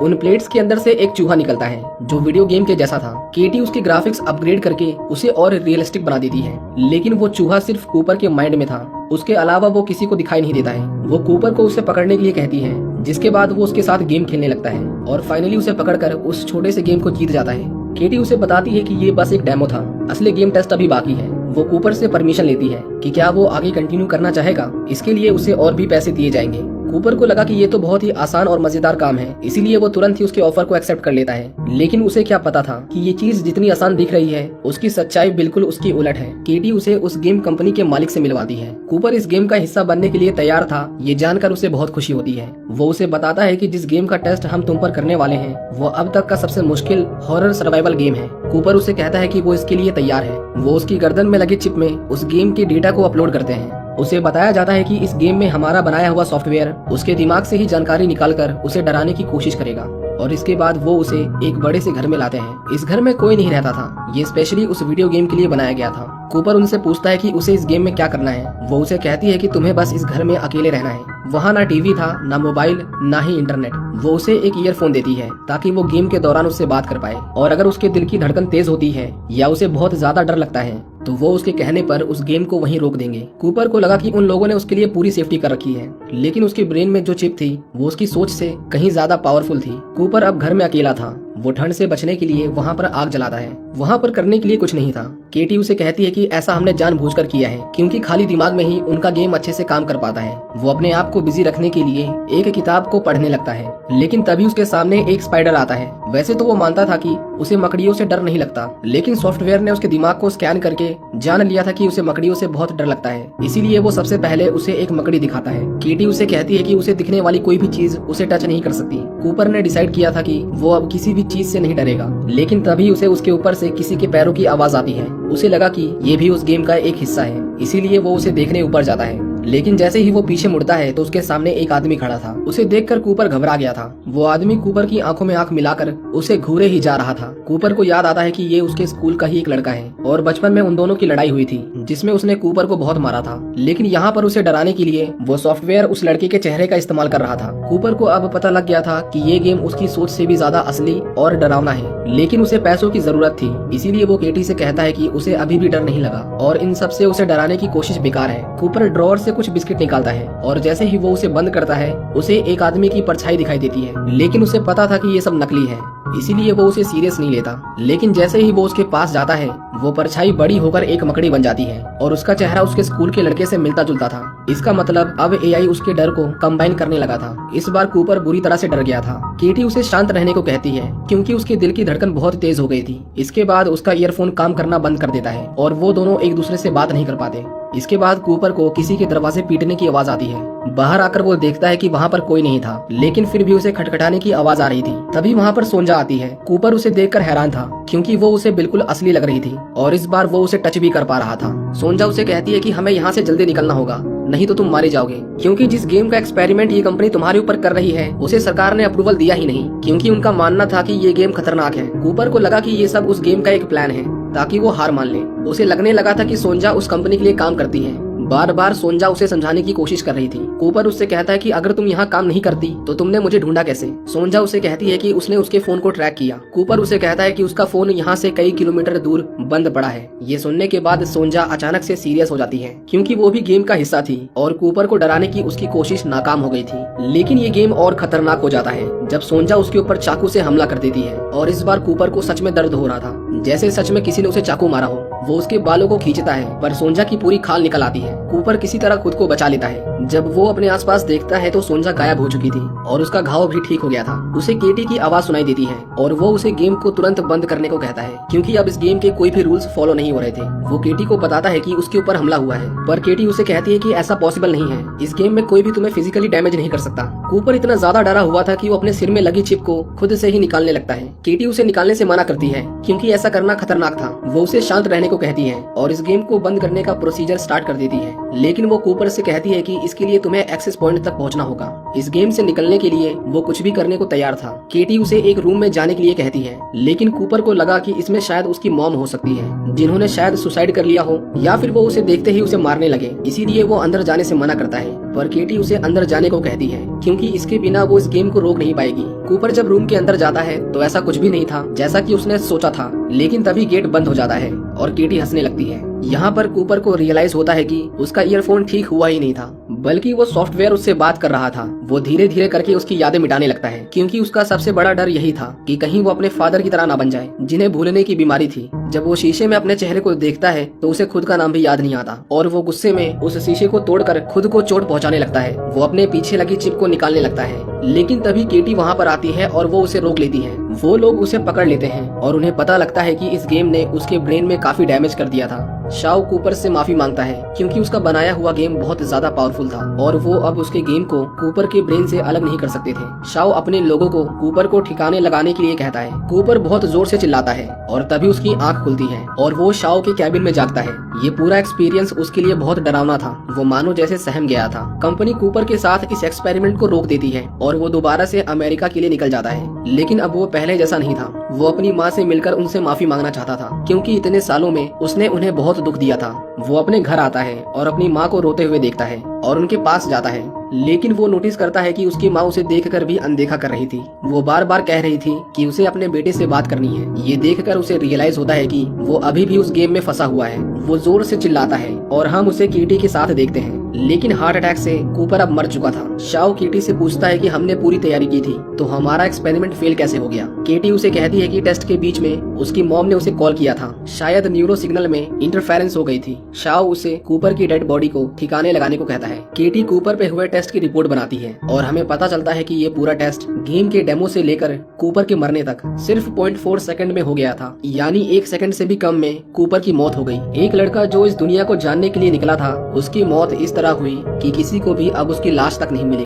उन प्लेट्स के अंदर से एक चूहा निकलता है जो वीडियो गेम के जैसा था। केटी उसकी ग्राफिक्स अपग्रेड करके उसे और रियलिस्टिक बना देती है, लेकिन वो चूहा सिर्फ कूपर के माइंड में था, उसके अलावा वो किसी को दिखाई नहीं देता है। वो कूपर को उसे पकड़ने के लिए कहती है, जिसके बाद वो उसके साथ गेम खेलने लगता है और फाइनली उसे पकड़कर उस छोटे से गेम को जीत जाता है। केटी उसे बताती है कि ये बस एक डेमो था, असली गेम टेस्ट अभी बाकी है। वो कूपर से परमिशन लेती है कि क्या वो आगे कंटिन्यू करना चाहेगा, इसके लिए उसे और भी पैसे दिए जाएंगे। कूपर को लगा कि ये तो बहुत ही आसान और मजेदार काम है, इसीलिए वो तुरंत ही उसके ऑफर को एक्सेप्ट कर लेता है। लेकिन उसे क्या पता था कि ये चीज जितनी आसान दिख रही है उसकी सच्चाई बिल्कुल उसकी उलट है। केटी उसे उस गेम कंपनी के मालिक से मिलवाती है। कूपर इस गेम का हिस्सा बनने के लिए तैयार था, ये जानकर उसे बहुत खुशी होती है। वो उसे बताता है कि जिस गेम का टेस्ट हम तुम पर करने वाले हैं वो अब तक का सबसे मुश्किल हॉरर सर्वाइवल गेम है। कूपर उसे कहता है कि वो इसके लिए तैयार है। वो उसकी गर्दन में लगे चिप में उस गेम के डेटा को अपलोड करते हैं। उसे बताया जाता है कि इस गेम में हमारा बनाया हुआ सॉफ्टवेयर उसके दिमाग से ही जानकारी निकालकर उसे डराने की कोशिश करेगा और इसके बाद वो उसे एक बड़े से घर में लाते हैं। इस घर में कोई नहीं रहता था, ये स्पेशली उस वीडियो गेम के लिए बनाया गया था। कूपर उनसे पूछता है कि उसे इस गेम में क्या करना है। वो उसे कहती है कि तुम्हें बस इस घर में अकेले रहना है। वहाँ ना टीवी था, ना मोबाइल, ना ही इंटरनेट। वो उसे एक ईयरफोन देती है ताकि वो गेम के दौरान उससे बात कर पाए, और अगर उसके दिल की धड़कन तेज होती है या उसे बहुत ज्यादा डर लगता है तो वो उसके कहने पर उस गेम को वहीं रोक देंगे। कूपर को लगा कि उन लोगों ने उसके लिए पूरी सेफ्टी कर रखी है, लेकिन उसके ब्रेन में जो चिप थी वो उसकी सोच से कहीं ज्यादा पावरफुल थी। कूपर अब घर में अकेला था। वो ठंड से बचने के लिए वहाँ पर आग जलाता है। वहाँ पर करने के लिए कुछ नहीं था। केटी उसे कहती है कि ऐसा हमने जानबूझकर किया है क्योंकि खाली दिमाग में ही उनका गेम अच्छे से काम कर पाता है। वो अपने आप को बिजी रखने के लिए एक किताब को पढ़ने लगता है, लेकिन तभी उसके सामने एक स्पाइडर आता है। वैसे तो वो मानता था कि उसे मकड़ियों से डर नहीं लगता, लेकिन सॉफ्टवेयर ने उसके दिमाग को स्कैन करके जान लिया था कि उसे मकड़ियों से बहुत डर लगता है, इसीलिए वो सबसे पहले उसे एक मकड़ी दिखाता है। केटी उसे कहती है कि उसे दिखने वाली कोई भी चीज उसे टच नहीं कर सकती। कूपर ने डिसाइड किया था कि वो अब किसी भी चीज से नहीं डरेगा, लेकिन तभी उसे उसके ऊपर से किसी के पैरों की आवाज आती है। उसे लगा कि ये भी उस गेम का एक हिस्सा है, इसीलिए वो उसे देखने ऊपर जाता है। लेकिन जैसे ही वो पीछे मुड़ता है तो उसके सामने एक आदमी खड़ा था। उसे देखकर कूपर घबरा गया था। वो आदमी कूपर की आंखों में आंख मिलाकर उसे घूरे ही जा रहा था। कूपर को याद आता है कि ये उसके स्कूल का ही एक लड़का है और बचपन में उन दोनों की लड़ाई हुई थी जिसमें उसने कूपर को बहुत मारा था। लेकिन यहाँ पर उसे डराने के लिए वो सॉफ्टवेयर उस लड़के के चेहरे का इस्तेमाल कर रहा था। कूपर को अब पता लग गया था कि ये गेम उसकी सोच से भी ज्यादा असली और डरावना है, लेकिन उसे पैसों की जरूरत थी, इसीलिए वो केटी से कहता है कि उसे अभी भी डर नहीं लगा और इन सब से उसे डराने की कोशिश बेकार है। कूपर ड्रॉअर से कुछ बिस्किट निकालता है और जैसे ही वो उसे बंद करता है उसे एक आदमी की परछाई दिखाई देती है, लेकिन उसे पता था कि ये सब नकली है, इसीलिए वो उसे सीरियस नहीं लेता। लेकिन जैसे ही वो उसके पास जाता है वो परछाई बड़ी होकर एक मकड़ी बन जाती है और उसका चेहरा उसके स्कूल के लड़के से मिलता जुलता था। इसका मतलब अब एआई उसके डर को कंबाइन करने लगा था। इस बार कूपर बुरी तरह से डर गया था। केटी उसे शांत रहने को कहती है क्योंकि उसके दिल की धड़कन बहुत तेज हो गई थी। इसके बाद उसका ईयरफोन काम करना बंद कर देता है और वो दोनों एक दूसरे से बात नहीं कर पाते। इसके बाद कूपर को किसी के दरवाजे पीटने की आवाज आती है। बाहर आकर वो देखता है कि वहाँ पर कोई नहीं था, लेकिन फिर भी उसे खटखटाने की आवाज आ रही थी। तभी वहाँ पर सोंजा आती है। कूपर उसे देखकर हैरान था क्योंकि वो उसे बिल्कुल असली लग रही थी और इस बार वो उसे टच भी कर पा रहा था। सोंजा उसे कहती है कि हमें यहाँ से जल्दी निकलना होगा, नहीं तो तुम मारे जाओगे, क्योंकि जिस गेम का एक्सपेरिमेंट ये कंपनी तुम्हारे ऊपर कर रही है उसे सरकार ने अप्रूवल दिया ही नहीं, क्योंकि उनका मानना था कि ये गेम खतरनाक है। कूपर को लगा कि ये सब उस गेम का एक प्लान है ताकि वो हार मान ले। उसे लगने लगा था कि सोंजा उस कंपनी के लिए काम करती है। बार बार सोंजा उसे समझाने की कोशिश कर रही थी। कूपर उससे कहता है कि अगर तुम यहाँ काम नहीं करती तो तुमने मुझे ढूंढा कैसे। सोंजा उसे कहती है कि उसने उसके फोन को ट्रैक किया। कूपर उसे कहता है कि उसका फोन यहाँ से कई किलोमीटर दूर बंद पड़ा है। ये सुनने के बाद सोंजा अचानक से सीरियस हो जाती है क्योंकि वो भी गेम का हिस्सा थी और कूपर को डराने की उसकी कोशिश नाकाम हो गई थी। लेकिन ये गेम और खतरनाक हो जाता है जब सोंजा उसके ऊपर चाकू से हमला कर देती है और इस बार कूपर को सच में दर्द हो रहा था, जैसे सच में किसी ने उसे चाकू मारा हो। वो उसके बालों को खींचता है पर सोंजा की पूरी खाल निकल आती है। कूपर किसी तरह खुद को बचा लेता है। जब वो अपने आसपास देखता है तो सोंजा गायब हो चुकी थी और उसका घाव भी ठीक हो गया था। उसे केटी की आवाज सुनाई देती है और वो उसे गेम को तुरंत बंद करने को कहता है क्योंकि अब इस गेम के कोई भी रूल्स फॉलो नहीं हो रहे थे। वो केटी को बताता है कि उसके ऊपर हमला हुआ है, पर केटी उसे कहती है कि ऐसा पॉसिबल नहीं है, इस गेम में कोई भी तुम्हें फिजिकली डैमेज नहीं कर सकता। कूपर इतना ज्यादा डरा हुआ था कि वो अपने सिर में लगी चिप को खुद से ही निकालने लगता है। केटी उसे निकालने से मना करती है क्योंकि ऐसा करना खतरनाक था। वो उसे शांत रहने को कहती है और इस गेम को बंद करने का प्रोसीजर स्टार्ट कर देती है, लेकिन वो कूपर से कहती है कि इसके लिए तुम्हें एक्सेस पॉइंट तक पहुंचना होगा। इस गेम से निकलने के लिए वो कुछ भी करने को तैयार था। केटी उसे एक रूम में जाने के लिए कहती है, लेकिन कूपर को लगा कि इसमें शायद उसकी मॉम हो सकती है जिन्होंने शायद सुसाइड कर लिया हो या फिर वो उसे देखते ही उसे मारने लगे, इसीलिए वो अंदर जाने से मना करता है। पर केटी उसे अंदर जाने को कहती है क्योंकि इसके बिना वो इस गेम को रोक नहीं पाएगी। कूपर जब रूम के अंदर जाता है तो ऐसा कुछ भी नहीं था जैसा कि उसने सोचा था, लेकिन तभी गेट बंद हो जाता है और केटी हंसने लगती है। यहाँ पर कूपर को रियलाइज होता है कि उसका ईयरफोन ठीक हुआ ही नहीं था, बल्कि वो सॉफ्टवेयर उससे बात कर रहा था। वो धीरे धीरे करके उसकी यादें मिटाने लगता है क्योंकि उसका सबसे बड़ा डर यही था कि कहीं वो अपने फादर की तरह ना बन जाए जिन्हें भूलने की बीमारी थी। जब वो शीशे में अपने चेहरे को देखता है तो उसे खुद का नाम भी याद नहीं आता और वो गुस्से में उस शीशे को तोड़कर खुद को चोट पहुंचाने लगता है। वो अपने पीछे लगी चिप को निकालने लगता है, लेकिन तभी केटी वहाँ पर आती है और वो उसे रोक लेती है। वो लोग उसे पकड़ लेते हैं और उन्हें पता लगता है कि इस गेम ने उसके ब्रेन में काफी डैमेज कर दिया था। शाओ कूपर से माफी मांगता है क्योंकि उसका बनाया हुआ गेम बहुत ज्यादा पावरफुल था और वो अब उसके गेम को कूपर के ब्रेन से अलग नहीं कर सकते थे। शाओ अपने लोगों को कूपर को ठिकाने लगाने के लिए कहता है। कूपर बहुत जोर से चिल्लाता है और तभी उसकी आंख खुलती है और वो शाओ के कैबिन में जागता है। ये पूरा एक्सपीरियंस उसके लिए बहुत डरावना था। वो मानो जैसे सहम गया था। कंपनी कूपर के साथ इस एक्सपेरिमेंट को रोक देती है और वो दोबारा से अमेरिका के लिए निकल जाता है, लेकिन अब वो पहले जैसा नहीं था। वो अपनी माँ से मिलकर उनसे माफी मांगना चाहता था क्योंकि इतने सालों में उसने उन्हें बहुत दुख दिया था। वो अपने घर आता है और अपनी माँ को रोते हुए देखता है और उनके पास जाता है, लेकिन वो नोटिस करता है कि उसकी माँ उसे देखकर भी अनदेखा कर रही थी। वो बार बार कह रही थी कि उसे अपने बेटे से बात करनी है। ये देखकर उसे रियलाइज होता है कि वो अभी भी उस गेम में फंसा हुआ है। वो जोर से चिल्लाता है और हम उसे कीटी के साथ देखते हैं, लेकिन हार्ट अटैक से कूपर अब मर चुका था। शाओ कीटी से पूछता है कि हमने पूरी तैयारी की थी तो हमारा एक्सपेरिमेंट फेल कैसे हो गया। केटी उसे कहती है कि टेस्ट के बीच में उसकी मॉम ने उसे कॉल किया था, शायद न्यूरो सिग्नल में इंटरफेरेंस हो गई थी। शाओ उसे कूपर की डेड बॉडी को ठिकाने लगाने को कहता है। केटी कूपर पे हुए टेस्ट की रिपोर्ट बनाती है और हमें पता चलता है कि ये पूरा टेस्ट गेम के डेमो से लेकर कूपर के मरने तक सिर्फ 0.4 सेकंड में हो गया था, यानी 1 सेकंड से भी कम में कूपर की मौत हो गई। एक लड़का जो इस दुनिया को जानने के लिए निकला था, उसकी मौत इस तरह हुई कि किसी को भी अब उसकी लाश तक नहीं मिली।